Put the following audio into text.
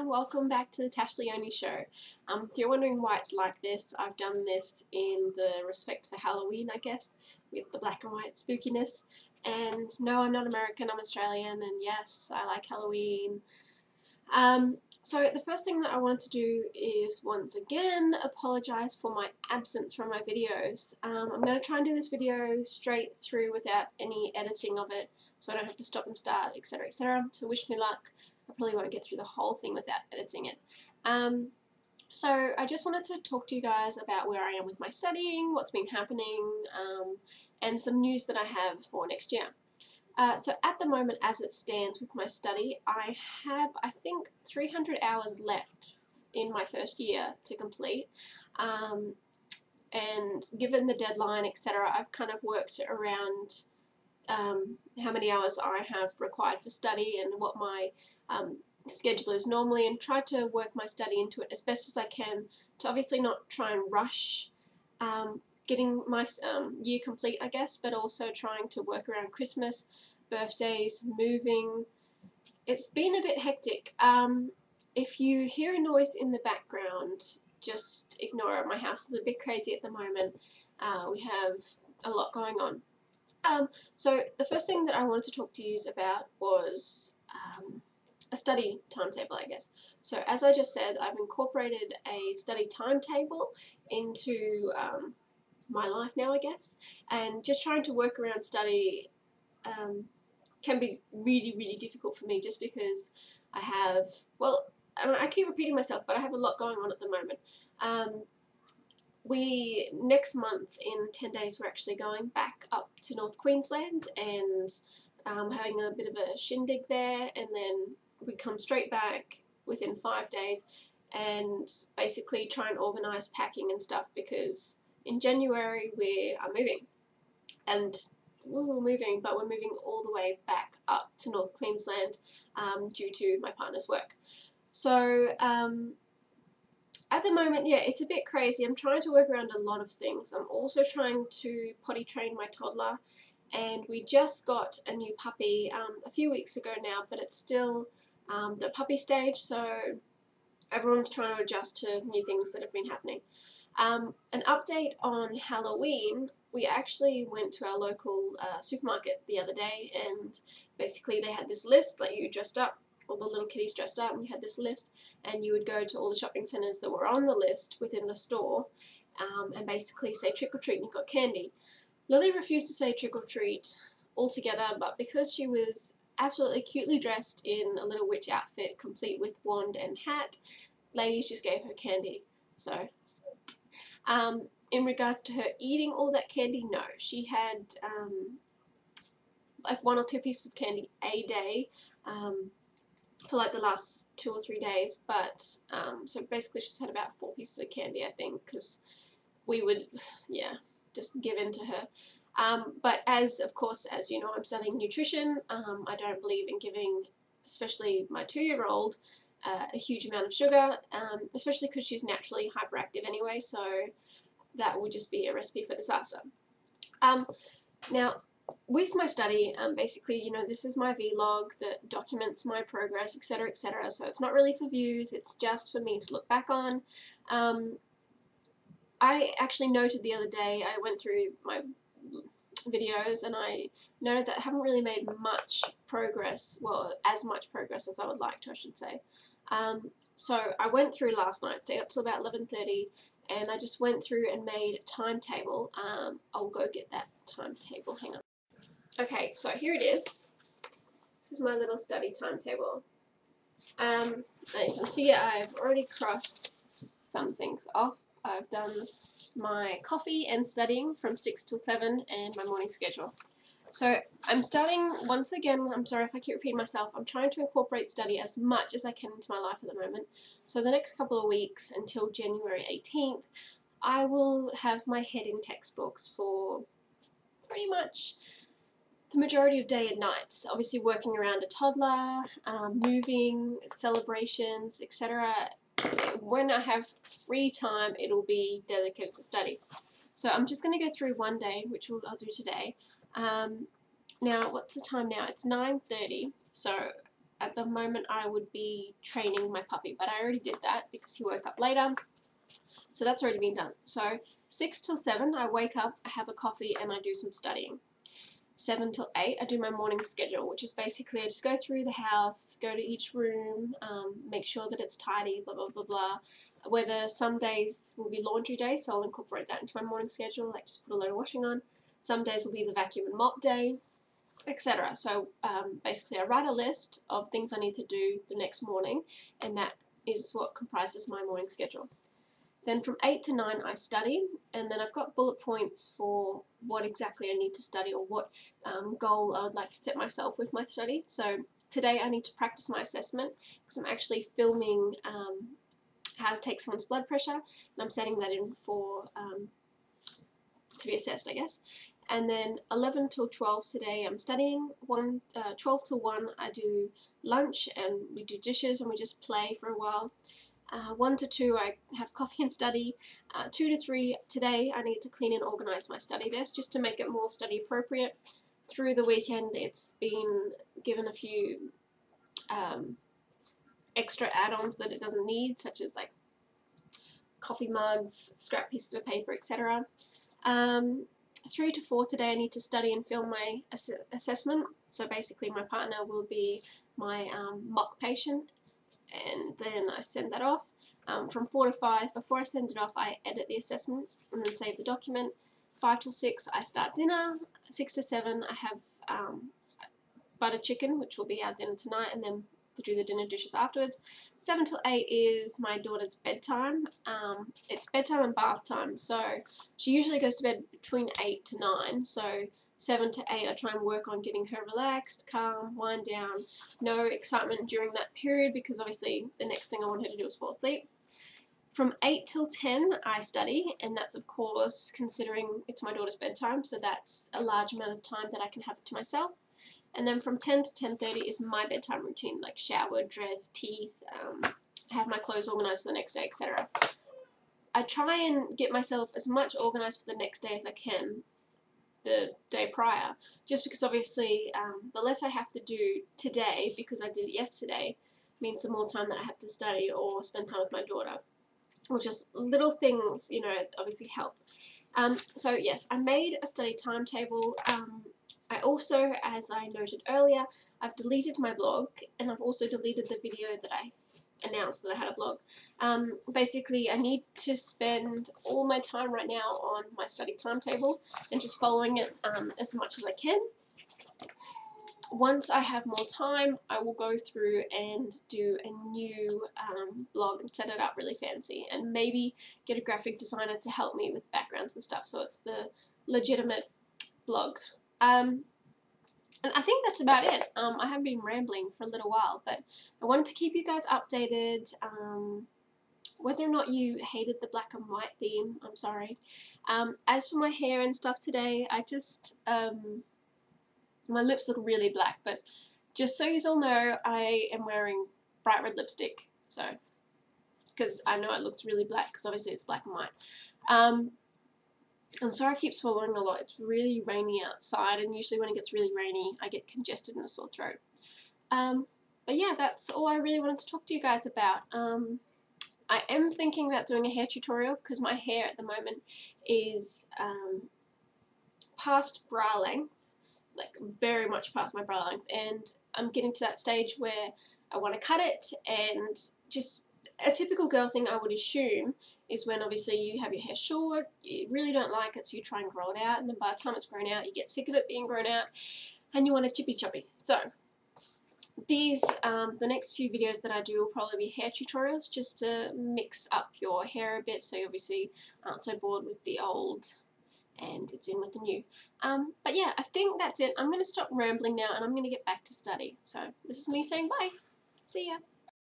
everyone, welcome back to the TashaLeonie show. If you're wondering why it's like this, I've done this in the respect for Halloween, I guess, with the black and white spookiness. And no, I'm not American, I'm Australian, and yes, I like Halloween. So the first thing that I wanted to do is once again apologise for my absence from my videos. I'm going to try and do this video straight through without any editing of it, so I don't have to stop and start, etc, etc. So wish me luck. I probably won't get through the whole thing without editing it. So I just wanted to talk to you guys about where I am with my studying, what's been happening, and some news that I have for next year. So at the moment, as it stands with my study, I have, I think, 300 hours left in my first year to complete. And given the deadline, etc., I've kind of worked around how many hours I have required for study and what my schedule is normally, and try to work my study into it as best as I can to obviously not try and rush getting my year complete, I guess, but also trying to work around Christmas, birthdays, moving. It's been a bit hectic. If you hear a noise in the background, just ignore it. My house is a bit crazy at the moment. We have a lot going on. So the first thing that I wanted to talk to you about was a study timetable, I guess. So as I just said, I've incorporated a study timetable into my life now, I guess, and just trying to work around study can be really, really difficult for me, just because I have, well, I keep repeating myself, but I have a lot going on at the moment. Next month, in 10 days, we're actually going back up to North Queensland and having a bit of a shindig there, and then we come straight back within 5 days and basically try and organise packing and stuff, because in January we are moving. And we're moving, but we're moving all the way back up to North Queensland due to my partner's work. So at the moment, yeah, it's a bit crazy. I'm trying to work around a lot of things. I'm also trying to potty train my toddler, and we just got a new puppy a few weeks ago now, but it's still the puppy stage, so everyone's trying to adjust to new things that have been happening. An update on Halloween: we actually went to our local supermarket the other day, and basically they had this list, like you dressed up, all the little kitties dressed up, and you had this list, and you would go to all the shopping centres that were on the list within the store and basically say trick or treat, and you got candy. Lily refused to say trick or treat altogether, but because she was absolutely cutely dressed in a little witch outfit complete with wand and hat, ladies just gave her candy. So in regards to her eating all that candy, no, she had like 1 or 2 pieces of candy a day for like the last 2 or 3 days, but so basically she's had about 4 pieces of candy, I think, because we would, yeah, just give in to her. But of course, as you know, I'm studying nutrition. I don't believe in giving, especially my 2-year-old, a huge amount of sugar, especially because she's naturally hyperactive anyway, so that would just be a recipe for disaster. Now, with my study, basically, you know, this is my vlog that documents my progress, etc, etc, so it's not really for views, it's just for me to look back on. I actually noted the other day, I went through my videos and I noted that I haven't really made much progress, well, as much progress as I would like to, I should say. So I went through last night, stayed up till about 11:30, and I just went through and made a timetable. I'll go get that timetable, hang on. Okay, so here it is. This is my little study timetable. And you can see I've already crossed some things off. I've done my coffee and studying from 6 till 7 and my morning schedule. So I'm starting, once again, I'm sorry if I keep repeating myself, I'm trying to incorporate study as much as I can into my life at the moment. So the next couple of weeks until January 18th, I will have my head in textbooks for pretty much the majority of day and nights. Obviously working around a toddler, moving, celebrations, etc. When I have free time, it'll be dedicated to study. So I'm just going to go through one day, which I'll do today. Now, what's the time now? It's 9:30, so at the moment I would be training my puppy, but I already did that because he woke up later. So that's already been done. So 6 till 7, I wake up, I have a coffee, and I do some studying. 7 till 8, I do my morning schedule, which is basically I just go through the house, go to each room, make sure that it's tidy, blah, blah, blah, blah. Whether some days will be laundry day, so I'll incorporate that into my morning schedule, like just put a load of washing on. Some days will be the vacuum and mop day, etc. So basically I write a list of things I need to do the next morning, and that is what comprises my morning schedule. Then from 8 to 9 I study, and then I've got bullet points for what exactly I need to study, or what goal I would like to set myself with my study. So today I need to practice my assessment because I'm actually filming how to take someone's blood pressure, and I'm setting that in for to be assessed, I guess. And then 11 till 12 today I'm studying. 12 till 1 I do lunch and we do dishes and we just play for a while. 1 to 2 I have coffee and study. 2 to 3 today I need to clean and organise my study desk just to make it more study appropriate. Through the weekend it's been given a few extra add-ons that it doesn't need, such as like coffee mugs, scrap pieces of paper, etc. 3 to 4 today I need to study and film my assessment. So basically my partner will be my mock patient, and then I send that off. From 4 to 5, before I send it off, I edit the assessment and then save the document. 5 till 6 I start dinner. 6 to 7 I have butter chicken, which will be our dinner tonight, and then to do the dinner dishes afterwards. 7 till 8 is my daughter's bedtime. It's bedtime and bath time, so she usually goes to bed between 8 to 9, so 7 to 8 I try and work on getting her relaxed, calm, wind down, no excitement during that period, because obviously the next thing I want her to do is fall asleep. From 8 till 10 I study, and that's of course considering it's my daughter's bedtime, so that's a large amount of time that I can have to myself. And then from 10 to 10:30 is my bedtime routine, like shower, dress, teeth, have my clothes organised for the next day, etc. I try and get myself as much organised for the next day as I can the day prior, just because obviously the less I have to do today because I did it yesterday means the more time that I have to study or spend time with my daughter, which is little things, you know, obviously help. So yes, I made a study timetable. I also, as I noted earlier, I've deleted my blog, and I've also deleted the video that I announced that I had a blog. Basically, I need to spend all my time right now on my study timetable and just following it as much as I can. Once I have more time, I will go through and do a new blog and set it up really fancy, and maybe get a graphic designer to help me with backgrounds and stuff, so it's the legitimate blog. And I think that's about it. I have been rambling for a little while, but I wanted to keep you guys updated. Whether or not you hated the black and white theme, I'm sorry. As for my hair and stuff today, I just, my lips look really black, but just so you all know, I am wearing bright red lipstick, so, because I know it looks really black, because obviously it's black and white. And sorry I keep swallowing a lot. It's really rainy outside, and usually when it gets really rainy I get congested and a sore throat. But yeah, that's all I really wanted to talk to you guys about. I am thinking about doing a hair tutorial because my hair at the moment is past bra length, like very much past my bra length, and I'm getting to that stage where I want to cut it. And just a typical girl thing I would assume is when obviously you have your hair short, you really don't like it, so you try and grow it out, and then by the time it's grown out you get sick of it being grown out and you want it chippy choppy. So these, the next few videos that I do will probably be hair tutorials, just to mix up your hair a bit so you obviously aren't so bored with the old and it's in with the new. But yeah, I think that's it. I'm going to stop rambling now and I'm going to get back to study. So this is me saying bye. See ya.